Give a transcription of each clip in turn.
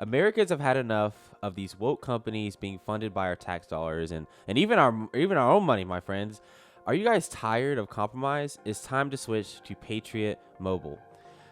Americans have had enough of these woke companies being funded by our tax dollars and even our own money, my friends. Are you guys tired of compromise? It's time to switch to Patriot Mobile.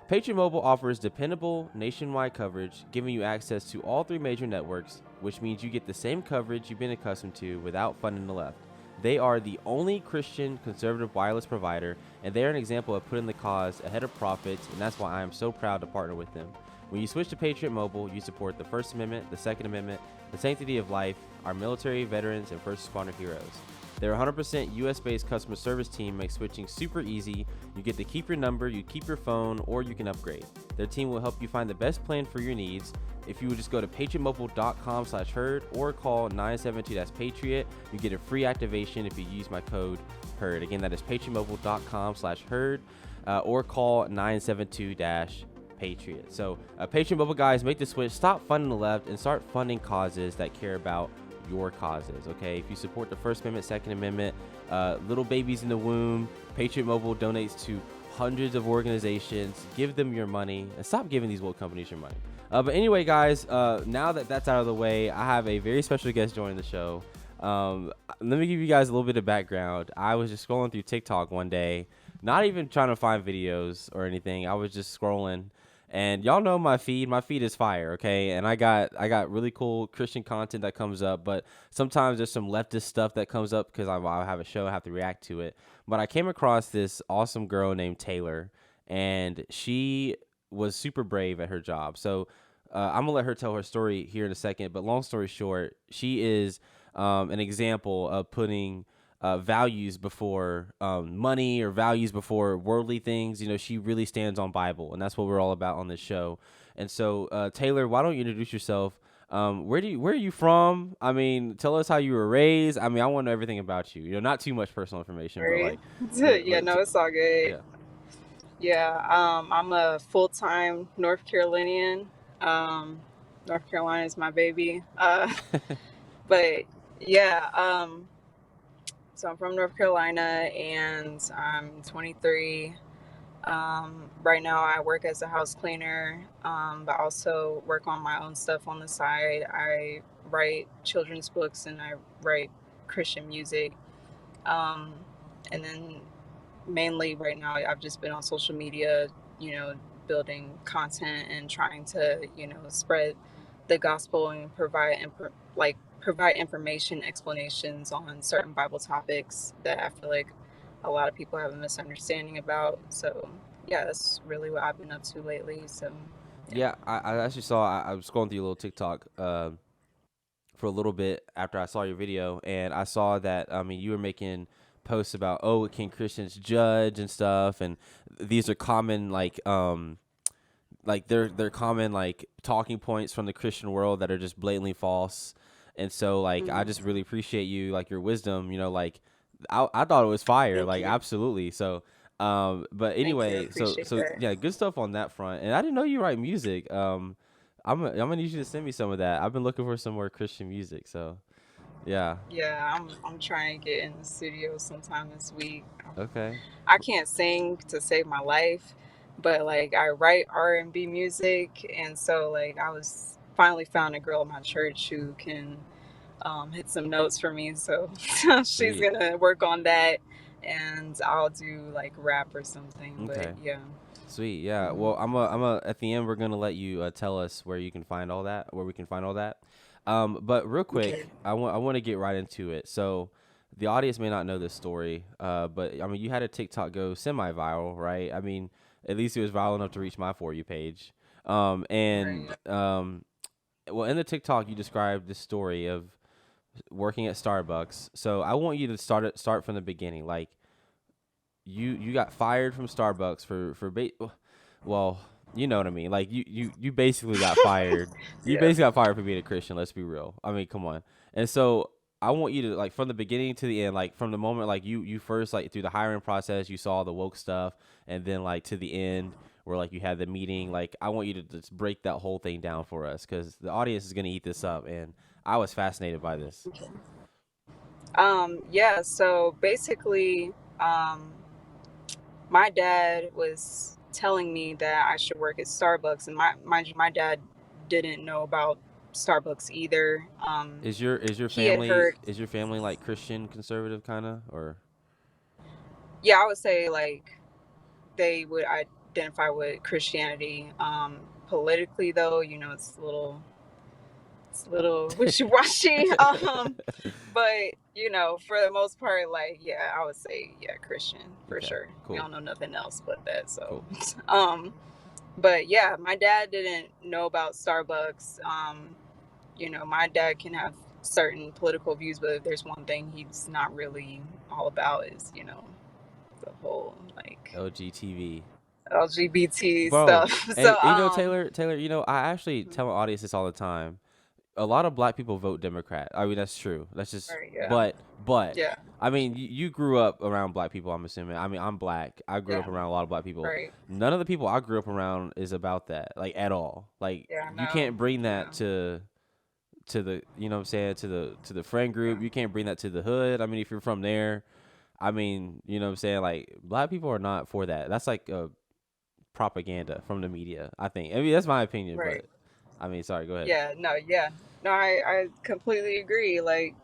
Patriot Mobile offers dependable nationwide coverage, giving you access to all three major networks, which means you get the same coverage you've been accustomed to without funding the left. They are the only Christian conservative wireless provider, and they are an example of putting the cause ahead of profits, and that's why I am so proud to partner with them. When you switch to Patriot Mobile, you support the First Amendment, the Second Amendment, the sanctity of life, our military, veterans, and first responder heroes. Their 100% US based customer service team makes switching super easy. You get to keep your number, you keep your phone, or you can upgrade. Their team will help you find the best plan for your needs. If you would just go to patriotmobile.com/heard or call 972-PATRIOT, you get a free activation if you use my code HERD. Again, that is patriotmobile.com/heard or call 972-PATRIOT. So, Patriot Mobile guys, make the switch. Stop funding the left and start funding causes that care about your causes. Okay, if you support the First Amendment, Second Amendment, little babies in the womb, Patriot Mobile donates to hundreds of organizations. Give them your money and stop giving these woke companies your money. But anyway, guys, now that that's out of the way, I have a very special guest joining the show. Let me give you guys a little bit of background. I was just scrolling through TikTok one day, not even trying to find videos or anything. I was just scrolling, and y'all know my feed. My feed is fire, okay? And I got really cool Christian content that comes up, but sometimes there's some leftist stuff that comes up because I have a show, I have to react to it. But I came across this awesome girl named Taylor, and she was super brave at her job. So I'm gonna let her tell her story here in a second. But long story short, she is an example of putting values before money or values before worldly things. You know, she really stands on Bible, and that's what we're all about on this show. And so, Taylor, why don't you introduce yourself? Where are you from? I mean, tell us how you were raised. I mean, I want to know everything about you. You know, not too much personal information, but Right. like, yeah, Yeah, no, it's all good. yeah. Yeah, I'm a full-time North Carolinian. Um, North Carolina is my baby. But yeah, so I'm from North Carolina and I'm 23. Right now I work as a house cleaner, but also work on my own stuff on the side. I write children's books and I write Christian music. Um, and then mainly right now I've just been on social media, you know, building content and trying to, you know, spread the gospel and provide information, explanations on certain Bible topics that I feel like a lot of people have a misunderstanding about. So yeah, that's really what I've been up to lately. So yeah. Yeah, I actually saw. I was scrolling through your little TikTok for a little bit after I saw your video, and I saw that. I mean, you were making posts about, oh, can Christians judge and stuff, and these are common like they're common like talking points from the Christian world that are just blatantly false. And so like I Mhm. just really appreciate you, like your wisdom. You know, like I thought it was fire, Thank like you. absolutely. So but Thank you. I anyway, so appreciate so that. yeah, good stuff on that front. And I didn't know you write music. I'm gonna need you to send me some of that. I've been looking for some more Christian music. So yeah, Yeah, I'm trying to get in the studio sometime this week. okay, I can't sing to save my life, but like I write R&B music, and so like I was finally found a girl in my church who can hit some notes for me. So she's sweet, gonna work on that, and I'll do like rap or something. But okay, yeah. sweet, yeah. Well, Mhm. I'm a at the end we're gonna let you tell us where you can find all that, where we can find all that. But real quick, Okay. I want to get right into it. So the audience may not know this story, but I mean you had a TikTok go semi-viral, right? I mean at least it was viral enough to reach my For You page. And Right. well, in the TikTok you described this story of working at Starbucks. So I want you to start from the beginning. Like you got fired from Starbucks well, you know what I mean. Like you basically got fired. You Yeah. basically got fired for being a Christian, let's be real. I mean, come on. And so I want you to like from the beginning to the end, like from the moment like you first like through the hiring process, you saw the woke stuff, and then like to the end where like you had the meeting, like I want you to just break that whole thing down for us cuz the audience is going to eat this up, and I was fascinated by this. Okay. Yeah, so basically, um, my dad was telling me that I should work at Starbucks, and mind you, my dad didn't know about Starbucks either. Is your He had heard, family like Christian conservative kind of, or? yeah, I would say like they would identify with Christianity. Politically though, it's a little wishy-washy. But for the most part, like, yeah, I would say, yeah, Christian for Okay, sure. We cool, don't know nothing else but that. So, cool. um, but yeah, my dad didn't know about Starbucks. My dad can have certain political views, but if there's one thing he's not really all about is, the whole like LGTV. LGBT Bro, stuff. So, and Taylor, I actually tell my audience this all the time. A lot of black people vote Democrat. I mean, that's true. That's just, right, yeah, but, yeah, I mean, you grew up around black people, I'm assuming. I mean, I'm black. I grew yeah, up around a lot of black people. right, None of the people I grew up around is about that, like, at all. Like, yeah, you no, can't bring yeah, that to the, you know what I'm saying, to the friend group. yeah, You can't bring that to the hood. I mean, if you're from there, I mean, you know what I'm saying, like, black people are not for that. That's like a propaganda from the media, I think. I mean, that's my opinion, right, but I mean, sorry, go ahead. yeah, no, yeah, no, I completely agree. Like,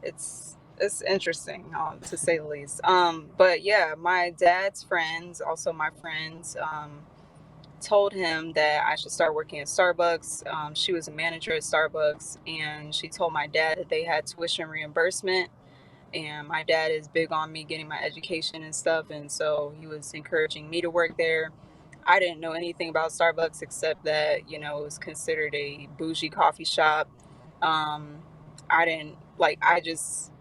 it's interesting, to say the least. But yeah, my dad's friends, also my friends, told him that I should start working at Starbucks. She was a manager at Starbucks, and she told my dad that they had tuition reimbursement. And my dad is big on me getting my education and stuff, and so he was encouraging me to work there. I didn't know anything about Starbucks except that it was considered a bougie coffee shop. Um, I didn't like. I just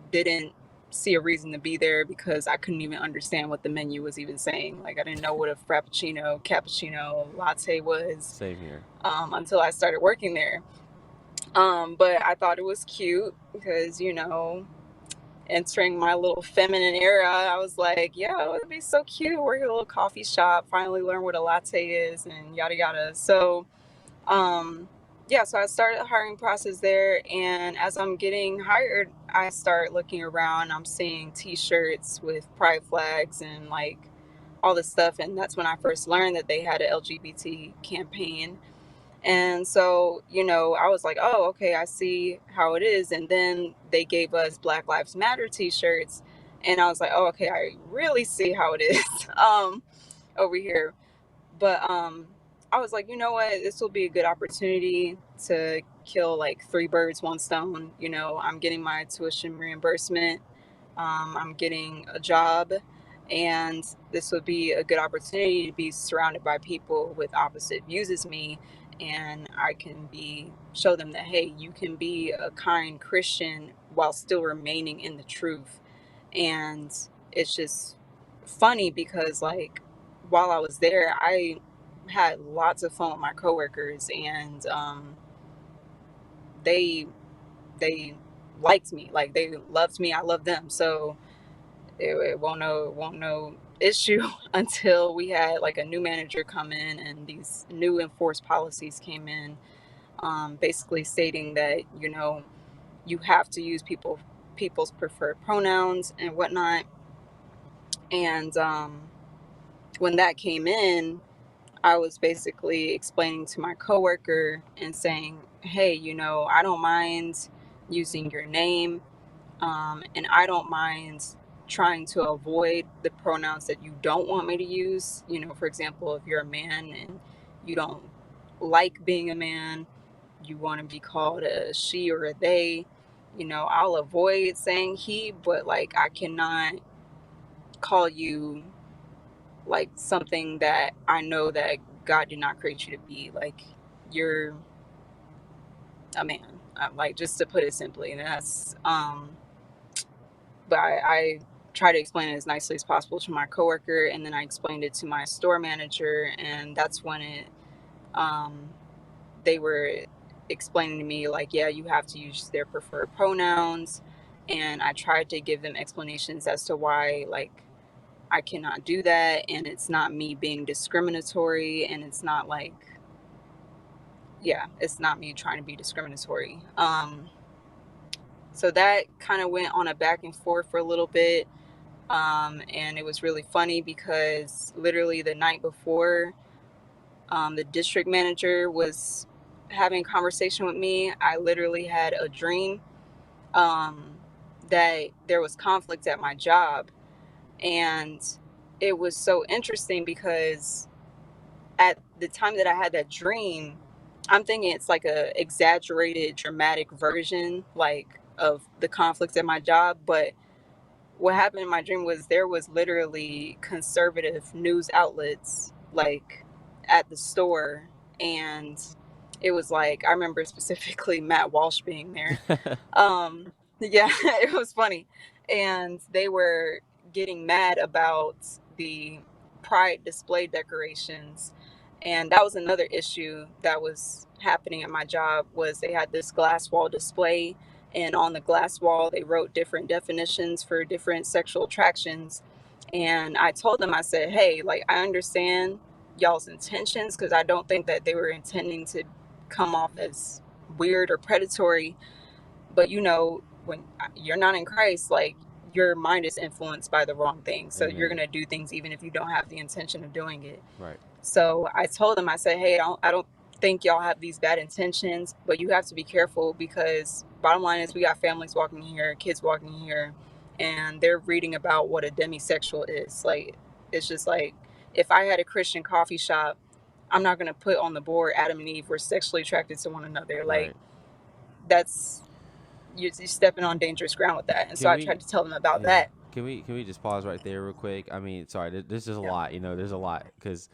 didn't see a reason to be there because I couldn't even understand what the menu was even saying. Like, I didn't know what a frappuccino, cappuccino, latte was, Same here. until I started working there. But I thought it was cute because, entering my little feminine era, I was like, yeah, it would be so cute. Work at a little coffee shop, finally learn what a latte is, and yada yada. So, um, yeah, so I started the hiring process there, and as I'm getting hired, I start looking around. I'm seeing T-shirts with pride flags and like all this stuff, and that's when I first learned that they had an LGBT campaign. And so, I was like, oh, okay, I see how it is. And then they gave us Black Lives Matter T-shirts, and I was like, oh, okay, I really see how it is over here. But I was like, you know what? This will be a good opportunity to kill like three birds, one stone. I'm getting my tuition reimbursement. I'm getting a job, and this would be a good opportunity to be surrounded by people with opposite views as me, and I can show them that, hey, you can be a kind Christian while still remaining in the truth. And it's just funny because, like, while I was there, I had lots of fun with my coworkers, and they they liked me, like they loved me, I loved them. So it won't no issue until we had like a new manager come in and these new enforced policies came in, basically stating that you have to use people's preferred pronouns and whatnot. And when that came in, I was basically explaining to my coworker and saying, hey, I don't mind using your name, and I don't mind trying to avoid the pronouns that you don't want me to use. For example, if you're a man and you don't like being a man, you want to be called a she or a they, I'll avoid saying he, but like I cannot call you like something that I know that God did not create you to be. Like, you're a man, like, just to put it simply. And that's but I try to explain it as nicely as possible to my coworker, and then I explained it to my store manager, and that's when um, they were explaining to me like, yeah, you have to use their preferred pronouns, and I tried to give them explanations as to why, like, I cannot do that, and it's not me being discriminatory, and it's not like, yeah, it's not me trying to be discriminatory. So that kind of went on a back and forth for a little bit. And it was really funny because literally the night before, The district manager was having a conversation with me. I literally had a dream um, that there was conflict at my job. And it was so interesting because at the time that I had that dream, I'm thinking it's like a exaggerated, dramatic version, like of the conflicts at my job. But what happened in my dream was there was literally conservative news outlets like at the store, and it was like I remember specifically Matt Walsh being there. Yeah, it was funny. And they were getting mad about the pride display decorations. And that was another issue that was happening at my job was they had this glass wall display, and on the glass wall they wrote different definitions for different sexual attractions. And I told them, I said, hey, like I understand y'all's intentions because I don't think that they were intending to come off as weird or predatory, but when you're not in Christ, like your mind is influenced by the wrong thing, so you're Amen. going to do things even if you don't have the intention of doing it. Right. So I told them, I said, hey, I don't think y'all have these bad intentions, but you have to be careful because bottom line is we got families walking here, kids walking here, and they're reading about what a demisexual is. Like, it's just like if I had a Christian coffee shop, I'm not going to put on the board Adam and Eve were sexually attracted to one another. Like, Right. that's you're stepping on dangerous ground with that. And so Can I we? tried to tell them about Yeah. that. Can we just pause right there real quick? I mean, sorry, there's just a Yeah. lot. There's a lot because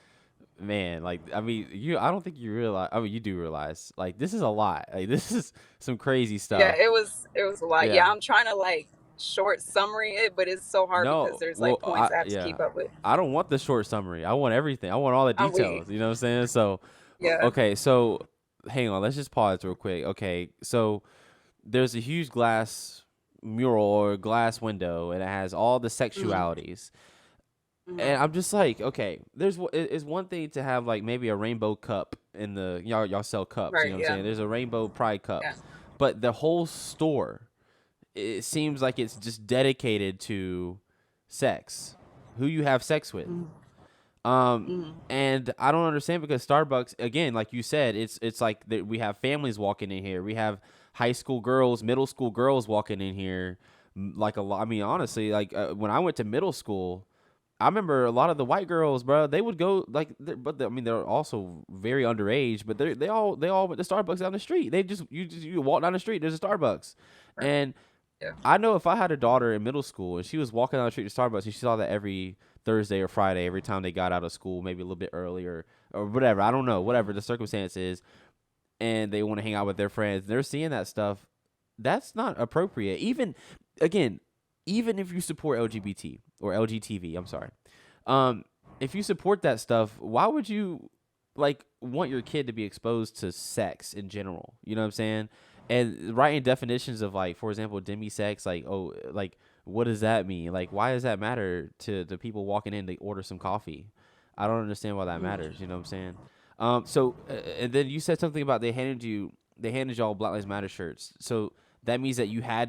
man, like I mean, I don't think you realize. I mean, you do realize like this is a lot. Like this is some crazy Yeah, stuff. it was a lot. Yeah. Yeah, I'm trying to like short summary it, but it's so hard because No. there's Well, like points I have to yeah. keep up with. I don't want the short summary. I want everything. I want all the I'm weak. details. You know what I'm saying? So, Yeah. okay. So, hang on. Let's just pause real quick. Okay. So, there's a huge glass mural or glass window, and it has all the Mm-hmm. sexualities. Mm-hmm. And I'm just like, okay, it's one thing to have like maybe a rainbow cup in the y'all sell cups, you Right. know what I'm Yeah. saying? There's a rainbow pride cup, Yeah. but the whole store, it seems like it's just dedicated to sex, who you have sex with. Mm-hmm. Um, Mm-hmm. and I don't understand because Starbucks, again, like you said, it's like we have families walking in here, we have high school girls, middle school girls walking in here, like a lot. I mean, honestly, like when I went to middle school. I remember a lot of the white girls, bro. They would go like, I mean, they're also very underage, but they all went to Starbucks down the street. You walk down the street, there's a Starbucks, Right. and Yeah. I know if I had a daughter in middle school and she was walking down the street to Starbucks and she saw that every Thursday or Friday, every time they got out of school, maybe a little bit earlier or whatever. I don't know, whatever the circumstance is, and they want to hang out with their friends. They're seeing that stuff. That's not appropriate. Again, even if you support LGBT or LGTV, I'm sorry. Um, if you support that stuff, why would you like want your kid to be exposed to sex in general? You know what I'm saying? And writing definitions of like, for example, demi-sex, like, oh, like what does that mean? Like, why does that matter to the people walking in to order some coffee? I don't understand why that Mm-hmm. matters. You know what I'm saying? And then you said something about they handed y'all Black Lives Matter shirts. So that means that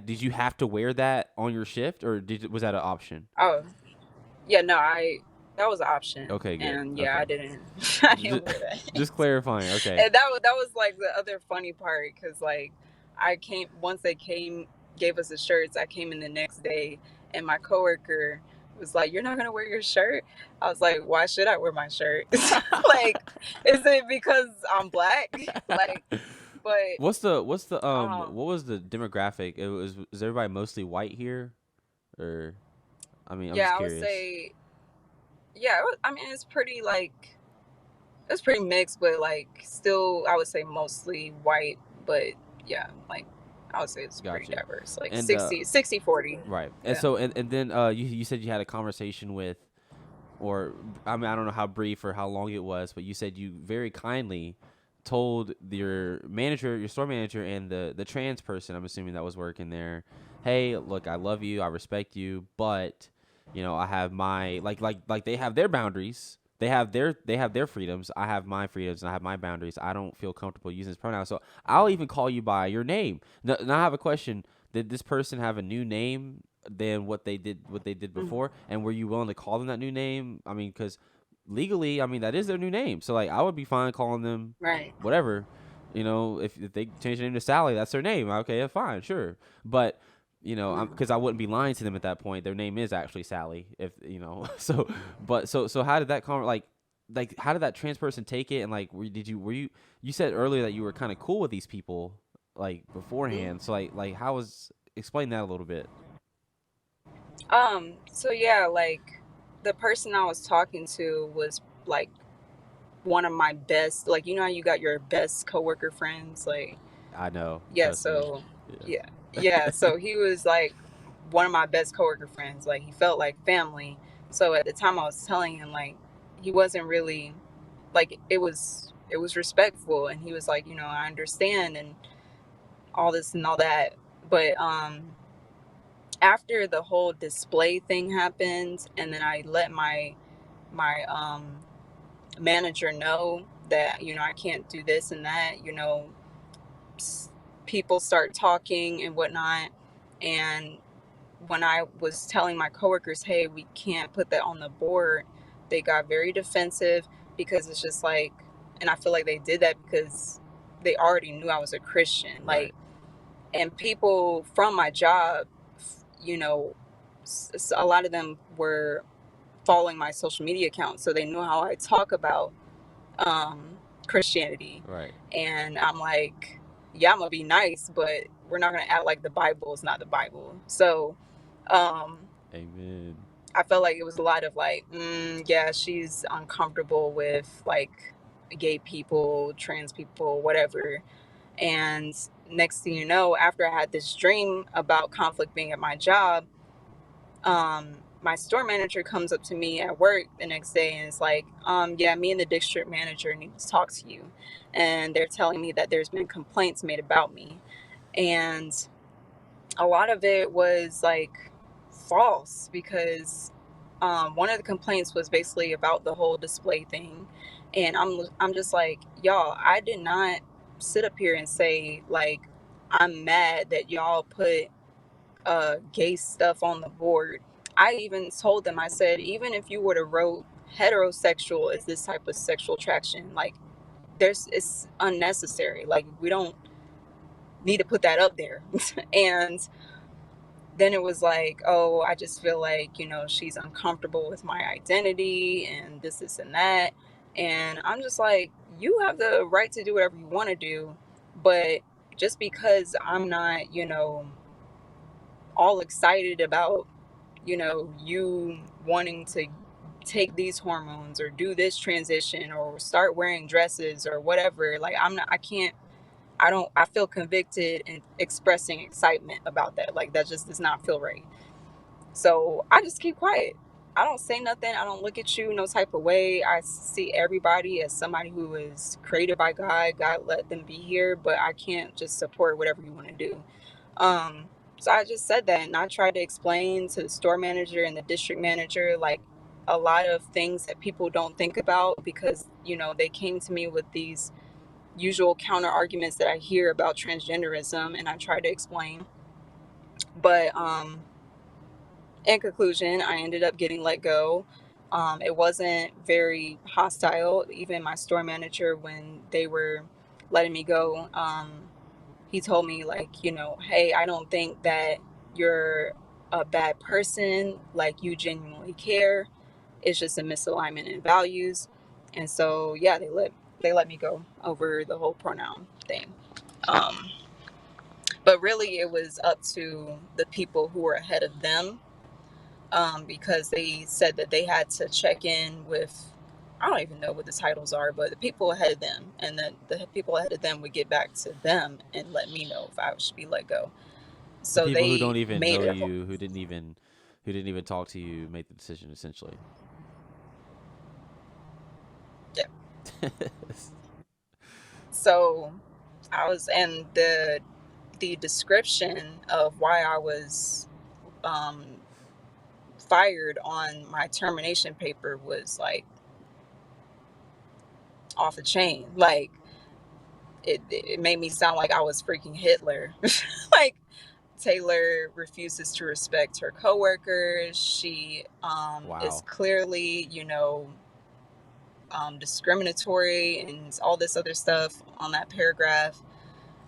did you have to wear that on your shift or was that an option? Oh, yeah. No, that was an option, Okay, good. and yeah, Okay. I didn't. I Just, didn't wear that. just clarifying. Okay. And that was like the other funny part because like I came once they came gave us the shirts. I came in the next day, and my coworker was like, "You're not gonna wear your shirt?" I was like, "Why should I wear my shirt? Like, is it because I'm black? Like, but what was the demographic? Is everybody mostly white here, or I mean, I'm just yeah, I would curious. say yeah. I mean, it's pretty mixed, but like still, I would say mostly white. But yeah, like I would say it's pretty Gotcha. diverse, like And 60-40. right. And Yeah. so and then you said you had a conversation with, or I mean I don't know how brief or how long it was, but you said you very kindly told your store manager, and the trans person, I'm assuming that was working there, hey, look, I love you, I respect you, but I have my like they have their boundaries. They have their freedoms. I have my freedoms and I have my boundaries. I don't feel comfortable using this pronoun. So I'll even call you by your name. Now I have a question. Did this person have a new name than what they did Mhm. before? And were you willing to call them that new name? I mean, because legally, I mean, that is their new name. So like, I would be fine calling them Right. whatever. You know, if they change their name to Sally, that's their name. Okay, yeah, fine, sure. But you know, because I wouldn't be lying to them at that point. Their name is actually Sally. If you know, so but so how did that like how did that trans person take it? And like, were you you said earlier that you were kind of cool with these people like beforehand. So like how was explain that a little bit. So yeah, like the person I was talking to was like one of my best, like you know how you got your best coworker friends, like I know, yeah, trust me. so yeah. Yeah. Yeah, so he was like one of my best coworker friends. Like he felt like family. So at the time I was telling him like he wasn't really like it was respectful, and he was like, you know, I understand and all this and all that. But after the whole display thing happened, and then I let my manager know that, you know, I can't do this and that, you know, people start talking and whatnot. And when I was telling my coworkers, hey, we can't put that on the board, they got very defensive, because it's just like, and I feel like they did that because they already knew I was a Christian. Right. Like, and people from my job, you know, a lot of them were following my social media account, so they knew how I talk about Christianity. Right. And I'm like, yeah, I'm gonna be nice, but we're not gonna act like the Bible is not the Bible. So um, Amen. I felt like it was a lot of like, yeah, she's uncomfortable with like gay people, trans people, whatever. And next thing you know, after I had this dream about conflict being at my job, my store manager comes up to me at work the next day and is like, yeah, me and the district manager need to talk to you. And they're telling me that there's been complaints made about me. And a lot of it was like false, because one of the complaints was basically about the whole display thing. And I'm just like, y'all, I did not sit up here and say like I'm mad that y'all put gay stuff on the board. I even told them, I said, even if you would have wrote heterosexual is this type of sexual attraction, like it's unnecessary. Like we don't need to put that up there. And then it was like, oh, I just feel like, you know, she's uncomfortable with my identity and this and that. And I'm just like, you have the right to do whatever you want to do, but just because I'm not, you know, all excited about, you know, you wanting to take these hormones or do this transition or start wearing dresses or whatever, like I'm not, I can't, I don't, I feel convicted in expressing excitement about that. Like that just does not feel right. So I just keep quiet. I don't say nothing. I don't look at you no type of way. I see everybody as somebody who is created by God. God let them be here, but I can't just support whatever you want to do. Um, so I just said that, and I tried to explain to the store manager and the district manager like a lot of things that people don't think about, because you know they came to me with these usual counter arguments that I hear about transgenderism, and I tried to explain. But in conclusion, I ended up getting let go. It wasn't very hostile. Even my store manager, when they were letting me go, he told me like, you know, hey, I don't think that you're a bad person. Like you genuinely care. It's just a misalignment in values. And so yeah, they let me go over the whole pronoun thing. Um, but really, it was up to the people who were ahead of them, because they said that they had to check in with, I don't even know what the titles are, but the people ahead of them, and then the people ahead of them would get back to them and let me know if I should be let go. The So people who they don't even made know it. you, who didn't even talk to you, made the decision essentially. Yeah. So I was, and the description of why I was um, fired on my termination paper was like off the chain. Like it made me sound like I was freaking Hitler. Like Taylor refuses to respect her coworkers. She is Wow. clearly, you know, discriminatory and all this other stuff on that paragraph.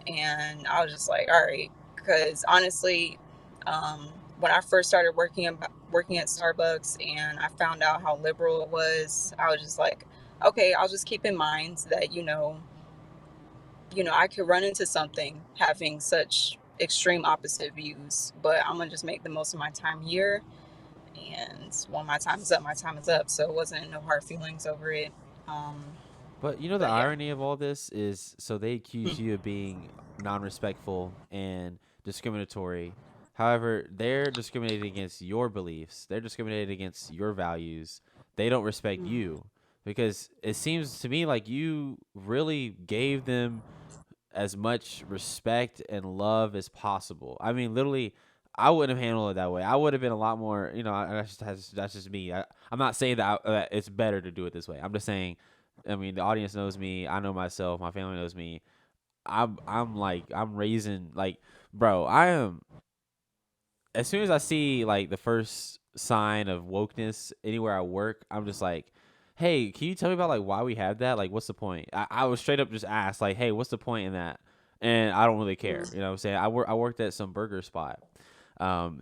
And I was just like, all right, because honestly, um, when I first started working at Starbucks and I found out how liberal it was, I was just like, okay, I'll just keep in mind that I could run into something having such extreme opposite views, but I'm gonna just make the most of my time here. And when my time is up, my time is up. So it wasn't no hard feelings over it. Um, But you know the but yeah. irony of all this is, so they accuse you of being non-respectful and discriminatory. However, they're discriminating against your beliefs. They're discriminating against your values. They don't respect Mm, you because it seems to me like you really gave them as much respect and love as possible. I mean, literally, I wouldn't have handled it that way. I would have been a lot more, that's just me. I'm not saying that it's better to do it this way. I'm just saying, I mean, the audience knows me. I know myself. My family knows me. I'm raising, like, bro, I am, as soon as I see like the first sign of wokeness anywhere I work, I'm just like, hey, can you tell me about like why we have that? Like, what's the point? I was straight up just asked, like, hey, what's the point in that? And I don't really care. mm, You know what I'm saying? I worked at some burger spot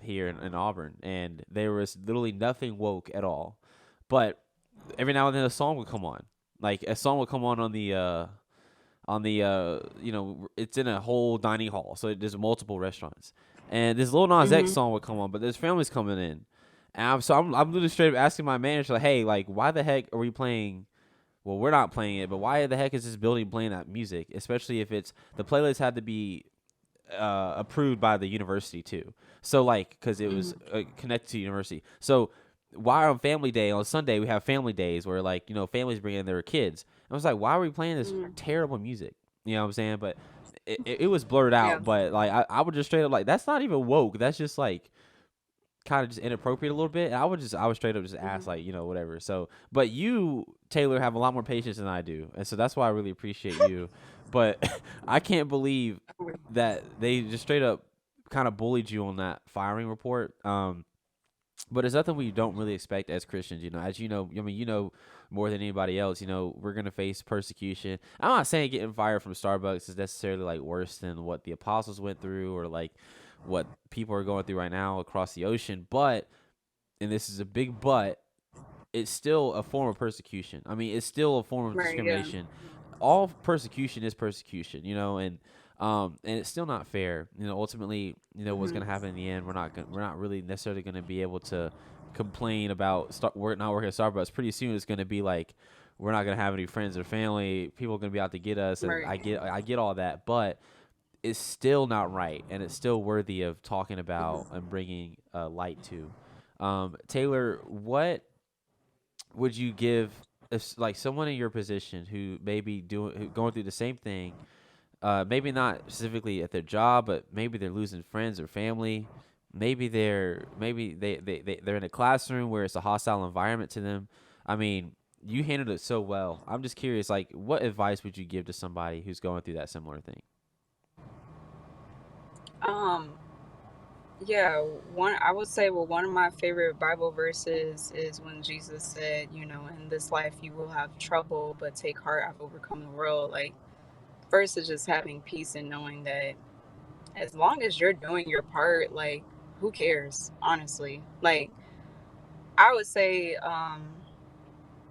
here in Auburn, and there was literally nothing woke at all. But every now and then a song would come on. Like a song would come on the it's in a whole dining hall, so there's multiple restaurants, and this Lil Nas X mm-hmm, song would come on, but there's families coming in, and I'm literally straight up asking my manager, like, hey, like, why the heck are we playing? Well, we're not playing it, but why the heck is this building playing that music? Especially if it's the playlist had to be approved by the university too. So like, because it was mm-hmm, connected to university. So why on Family Day on Sunday we have family days where like families bring in their kids. I was like, why are we playing this mm-hmm. terrible music? You know what I'm saying? But it was blurred Yeah. out. But like I would just straight up like that's not even woke. That's just like kind of just inappropriate a little bit. And I would straight up just ask Mm-hmm. like whatever. So but you Taylor have a lot more patience than I do, and so that's why I really appreciate you. But I can't believe that they just straight up kind of bullied you on that firing report. But it's nothing we don't really expect as Christians, as I mean, more than anybody else, we're going to face persecution. I'm not saying getting fired from Starbucks is necessarily like worse than what the apostles went through or like what people are going through right now across the ocean, but, and this is a big but, it's still a form of persecution. I mean, it's still a form of Right. Yeah. discrimination. All persecution is persecution, and it's still not fair. Ultimately, what's Mm-hmm. gonna happen in the end, we're not really necessarily gonna be able to complain about we're not working at Starbucks. Pretty soon, it's gonna be like we're not gonna have any friends or family. People are gonna be out to get us, and Right. I get all that, but it's still not right, and it's still worthy of talking about Mm-hmm. and bringing light to. Taylor, what would you give if like someone in your position who may be going through the same thing, maybe not specifically at their job, but maybe they're losing friends or family, maybe they're in a classroom where it's a hostile environment to them. I mean, you handled it so well. I'm just curious, like, what advice would you give to somebody who's going through that similar thing? Um, yeah, one I would say, well, one of my favorite Bible verses is when Jesus said, in this life you will have trouble, but take heart, I've overcome the world. Like, first is just having peace and knowing that as long as you're doing your part, like, who cares, honestly? Like, I would say,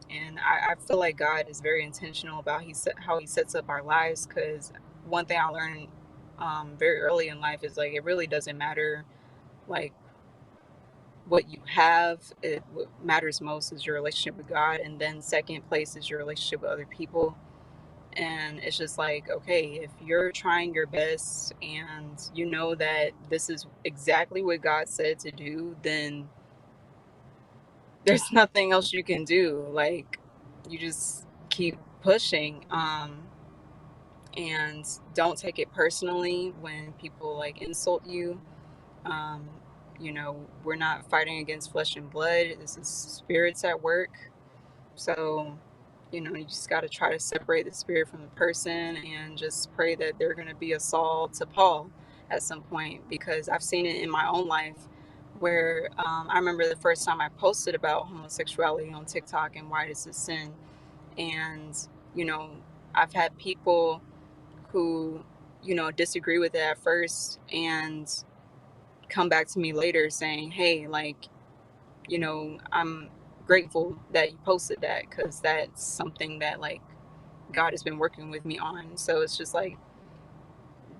and I feel like God is very intentional about how He sets up our lives. Because one thing I learned very early in life is like it really doesn't matter like what you have. What matters most is your relationship with God, and then second place is your relationship with other people. And it's just like, okay, if you're trying your best and you know that this is exactly what God said to do, then there's nothing else you can do. Like, you just keep pushing. And don't take it personally when people like insult you. um we're not fighting against flesh and blood. This is spirits at work. So you just got to try to separate the spirit from the person and just pray that they're going to be a Saul to Paul at some point, because I've seen it in my own life where I remember the first time I posted about homosexuality on TikTok and why this is sin. And, you know, I've had people who, disagree with it at first and come back to me later saying, hey, like, I'm grateful that you posted that, because that's something that, like, God has been working with me on. So it's just like,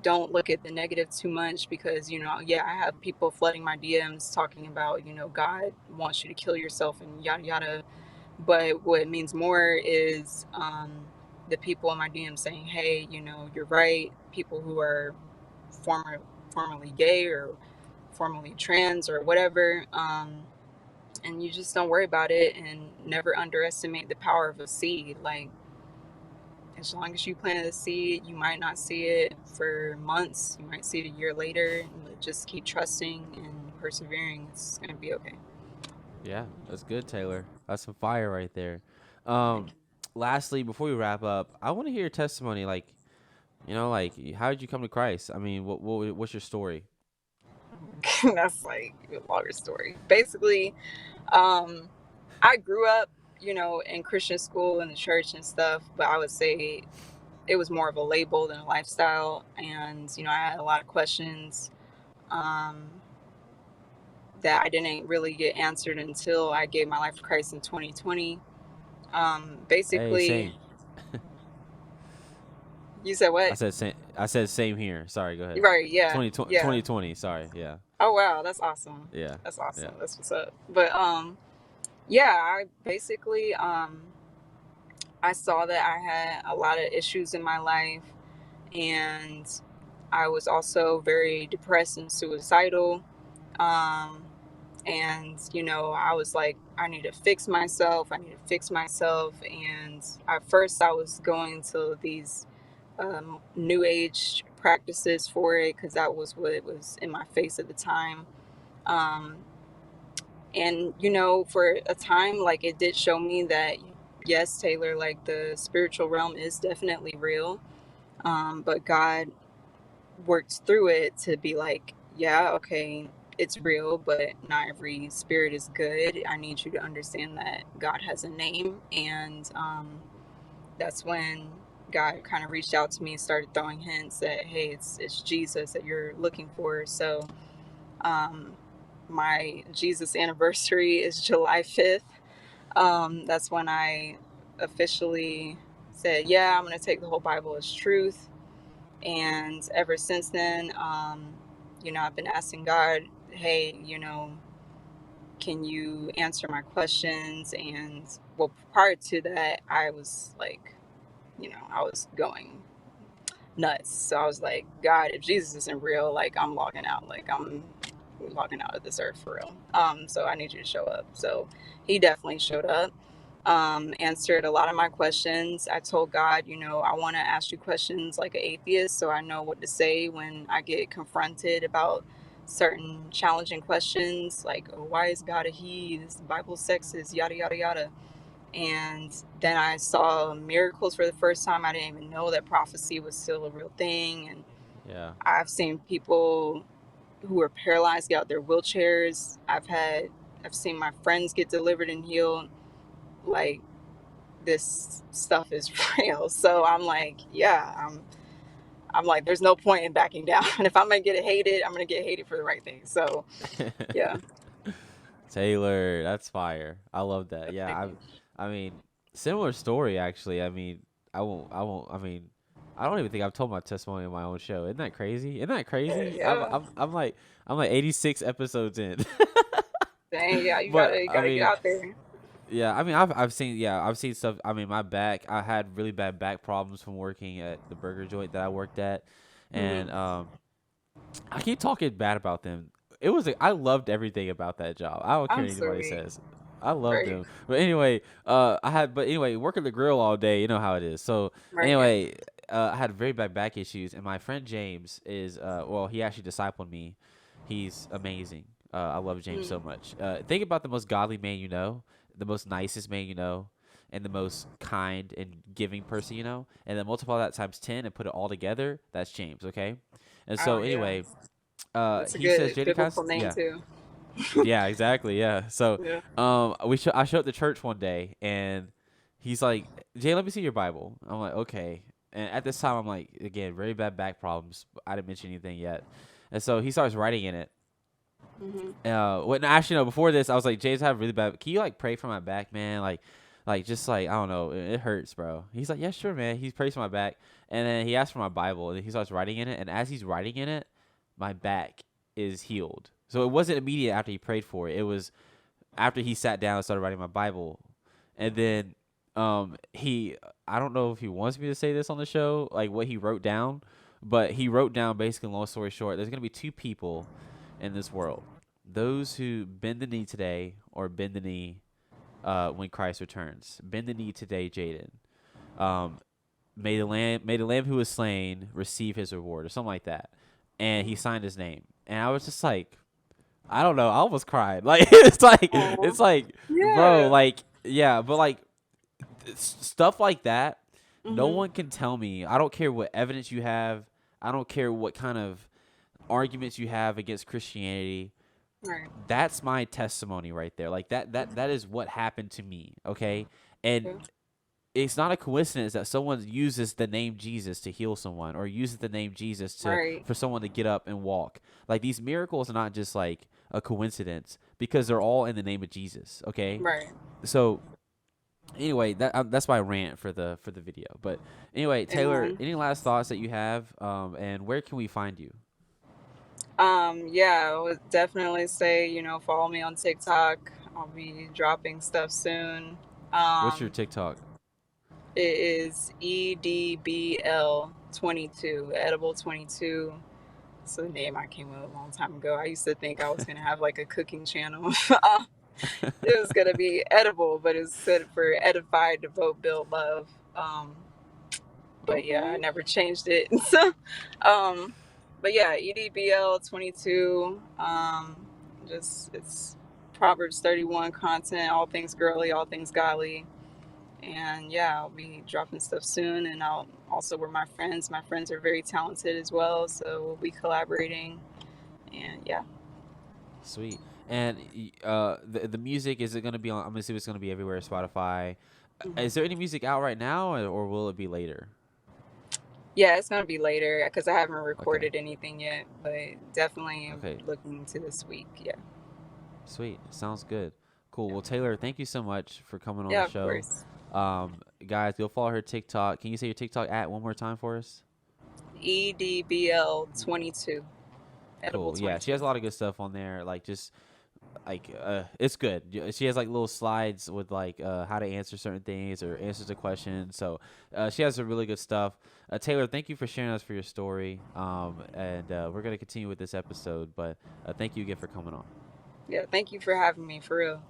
don't look at the negative too much, because, yeah, I have people flooding my DMs talking about, God wants you to kill yourself and yada yada. But what means more is the people in my DMs saying, hey, you're right. People who are formerly gay or formerly trans or whatever. And you just don't worry about it, and never underestimate the power of a seed. Like, as long as you planted a seed, you might not see it for months. You might see it a year later. But just keep trusting and persevering. It's going to be okay. Yeah, that's good, Taylor. That's some fire right there. Thank Lastly, before we wrap up, I want to hear your testimony. Like, like how did you come to Christ? I mean, what's your story? you. That's like a longer story. Basically, um, I grew up, in Christian school and the church and stuff, but I would say it was more of a label than a lifestyle. And, I had a lot of questions um, that I didn't really get answered until I gave my life to Christ in 2020. Hey, Basically, same. you said I what? said same. I said same here. Sorry, go ahead. Right, yeah, 2020, yeah. 2020. Sorry. Yeah. Oh, wow, that's awesome. Yeah. That's Yeah. awesome. That's what's up. But, yeah, I basically, I saw that I had a lot of issues in my life, and I was also very depressed and suicidal. Um, and I was like, I need to fix myself. I need to fix myself. And at first, I was going to these new age practices for it, because that was what it was in my face at the time. Um, and for a time, like, it did show me that, yes, Taylor, like, the spiritual realm is definitely real. But God worked through it to be like, yeah, okay, it's real, but not every spirit is good. I need you to understand that God has a name. And that's when God kind of reached out to me and started throwing hints that, hey, it's Jesus that you're looking for. So um, my Jesus anniversary is July 5th. That's when I officially said, yeah, I'm going to take the whole Bible as truth. And ever since then, I've been asking God, hey, can you answer my questions? And well, prior to that, I was like, I was going nuts. So I was like, God, if Jesus isn't real, like, I'm logging out. Like, I'm logging out of this earth for real. So I need you to show up. So he definitely showed up, answered a lot of my questions. I told God, I want to ask you questions like an atheist, so I know what to say when I get confronted about certain challenging questions, like, oh, why is God a he? Is the Bible sexist? Yada, yada, yada. And then I saw miracles for the first time. I didn't even know that prophecy was still a real thing. And Yeah. I've seen people who are paralyzed get out their wheelchairs. I've seen my friends get delivered and healed. Like, this stuff is real. So I'm like, yeah, I'm like, there's no point in backing down. And if I'm gonna get hated, I'm gonna get hated for the right thing. So yeah. Taylor, that's fire. I love that. Yeah, Thank you. I mean, similar story actually. I mean, I mean, I don't even think I've told my testimony on my own show. Isn't that crazy? Isn't that crazy? Yeah. I'm like 86 episodes in. Dang, yeah, you But gotta you I gotta get mean, out there. yeah, I mean, I've seen stuff. I mean, my back, I had really bad back problems from working at the burger joint that I worked at, and Hmm. I keep talking bad about them. I loved everything about that job. I don't care I'm what anybody sorry. says. I loved Right. them. But anyway, but anyway, working the grill all day, you know how it is. So Right, yeah. anyway, I had very bad back issues, and my friend James is, well, he actually discipled me. He's amazing. I love James Mm. so much. Think about the most godly man you know, the most nicest man you know, and the most kind and giving person you know, and then multiply that times 10 and put it all together. That's James, okay? And Oh so yeah. anyway, That's a he says, good Jaden biblical Cast, name yeah, too. yeah, exactly, yeah. So, Yeah. I showed up to church one day, and he's like, Jay, let me see your Bible. I'm like, okay. And at this time, I'm like, again, very bad back problems. I didn't mention anything yet. And so he starts writing in it. Mhm. When actually, no, before this, I was like, James, I have really bad. Can you like pray for my back, man? Like just like I don't know, it hurts, bro. He's like, yeah, sure, man. He prays for my back, and then he asks for my Bible, and then he starts writing in it. And as he's writing in it, my back is healed. So it wasn't immediate after he prayed for it. It was after he sat down and started writing my Bible, and then he I don't know if he wants me to say this on the show, like what he wrote down, but he wrote down basically, long story short, there's gonna be two people in this world: those who bend the knee today or bend the knee when Christ returns. Bend the knee today, Jaden. Um, may the lamb who was slain receive his reward, or something like that. And he signed his name, and I was just like, I don't know. I almost cried. Like Aw. it's like, bro, Yeah. like yeah, but like stuff like that. No Mhm. one can tell me. I don't care what evidence you have. I don't care what kind of arguments you have against Christianity. Right. That's my testimony right there. Like that is what happened to me. Okay, and Yeah. it's not a coincidence that someone uses the name Jesus to heal someone, or uses the name Jesus to Right. for someone to get up and walk. Like these miracles are not just like a coincidence, because they're all in the name of Jesus. Okay, Right. so anyway, that's my rant for the video. But anyway, Taylor, Amen. any last thoughts that you have? And where can we find you? Yeah, I would definitely say, follow me on TikTok. I'll be dropping stuff soon. What's your Um, TikTok? it is EDBL 22, Edible 22. It's a name I came up with a long time ago. I used to think I was gonna have like a cooking channel. It was gonna be edible, but it's set for edified, devote, build, love. But yeah, I Okay. never changed it. So, um, but yeah, EDBL 22. Just it's Proverbs 31 content, all things girly, all things godly. And yeah, I'll be dropping stuff soon, and I'll also with my friends. My friends are very talented as well, so we'll be collaborating. And yeah. Sweet. And the music, is it gonna be on? I'm gonna see it's gonna be everywhere. Spotify. Is Mhm. there any music out right now, or will it be later? Yeah, it's gonna be later because I haven't Okay. recorded anything yet, but definitely Okay. looking to this week. Yeah. Sweet. Sounds good. Cool. Well, Taylor, thank you so much for coming on the Yeah, of show. course. Guys, go follow her TikTok. Can you say your TikTok at one more time for us? EDBL 22. Edible Cool. Yeah, she 22. has a lot of good stuff on there. Like just it's good. She has like little slides with like how to answer certain things or answers to questions. So she has some really good stuff. Taylor, thank you for sharing us for your story. And we're gonna continue with this episode, but thank you again for coming on. Yeah, thank you for having me, for real.